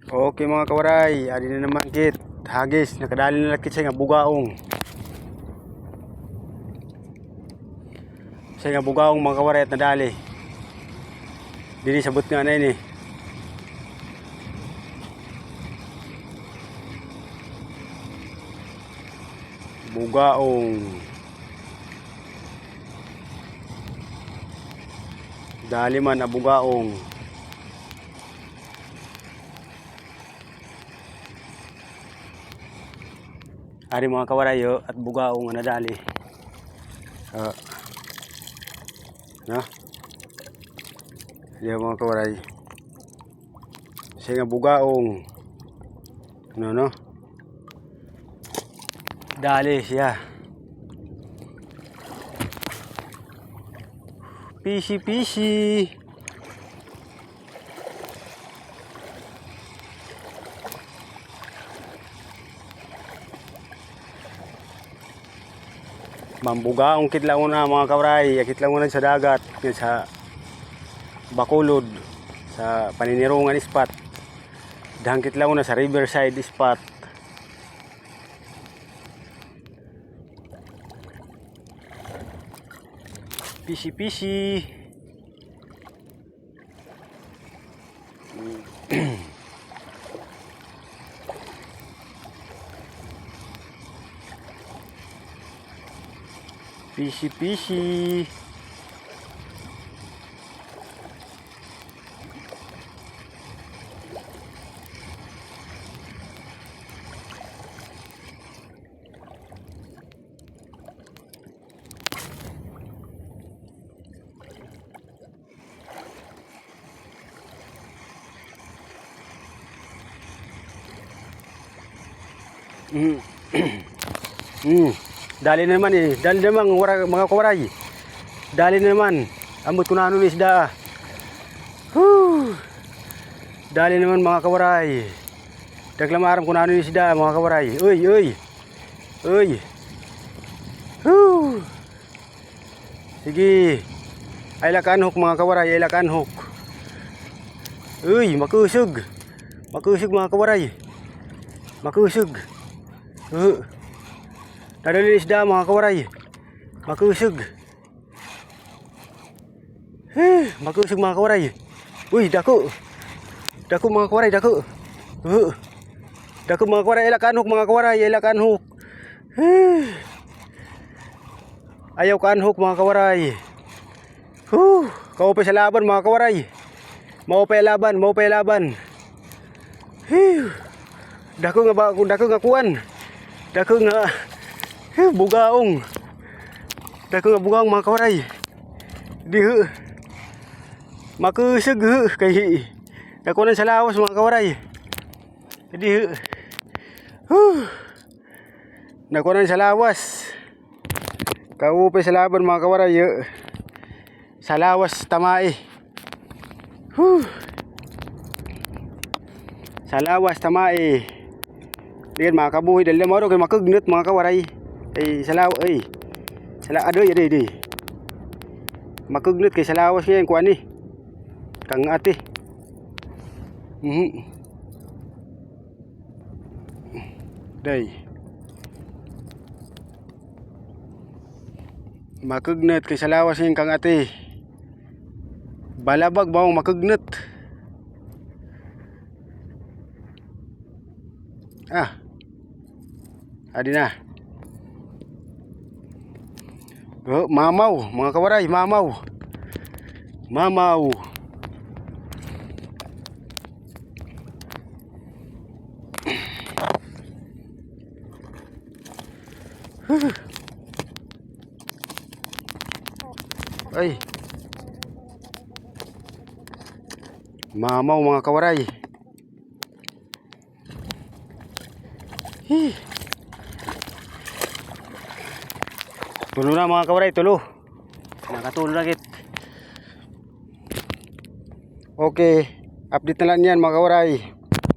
Okay mga kawaray, adi na naman kit hagis, nakadali na lakit sa nga bugaong. Sa nga bugaong mga kawaray at nadali. Dili sabot nga na ini. Bugaong. Dali man a bugaong. Ari mga kawarayo at bugaong nga nadali. No? Diyan mga kawaray. Siya nga bugaong. No? Dali siya. Pisi. Mambugaong kitlang una mga kawaray, kitlang una sa dagat, sa Bacolod, sa paninirungan spot. Dahang kitlang una sa Riverside spot. Pisi. Pisi. Dali na naman Dali na naman mga kawaray. Dali na naman. Ambot ko na ano ni isda. Dali naman mga kawaray. Daglamaram ko na ano ni isda mga kawaray. Uy. Sige. Ay lakanhok mga kawaray, ay lakanhok. Uy, makusog mga kawaray. Makusog. Nadali isda mga kawaray. Makusog. Makusog mga kawaray. Uy, dako mga kawaray, dako. Dako mga kawaray, ilakanhok mga kawaray, ilakanhok. Ayaw kanhok mga kawaray. Kaupay sa laban mga kawaray. Maupay laban. Dako nga kuan. Dako nga bugaong. Dako nga bugaong mga kawaray. Di makusog kay dako na sa lawas mga kawaray. Di dako na sa lawas. Kaupay sa laban mga kawaray. Sa lawas tamai. Sa lawas tamai. Diyan mga kabuhi dali mo ro kay makugnot mga kawaray. Ay salaw adoy. Makugnot kay salawas niya yung kuan ni. Kang ate. Day. Makugnot kay salawas niya kang ate. Balabag bawang makugnot. Adi na. Mamaw mga kawaray, mamaw. Ay. Mamaw mga kawaray. Tulo na mga kawaray, tulo. Nakatulo na git. Okay, update na lang yan mga kawaray.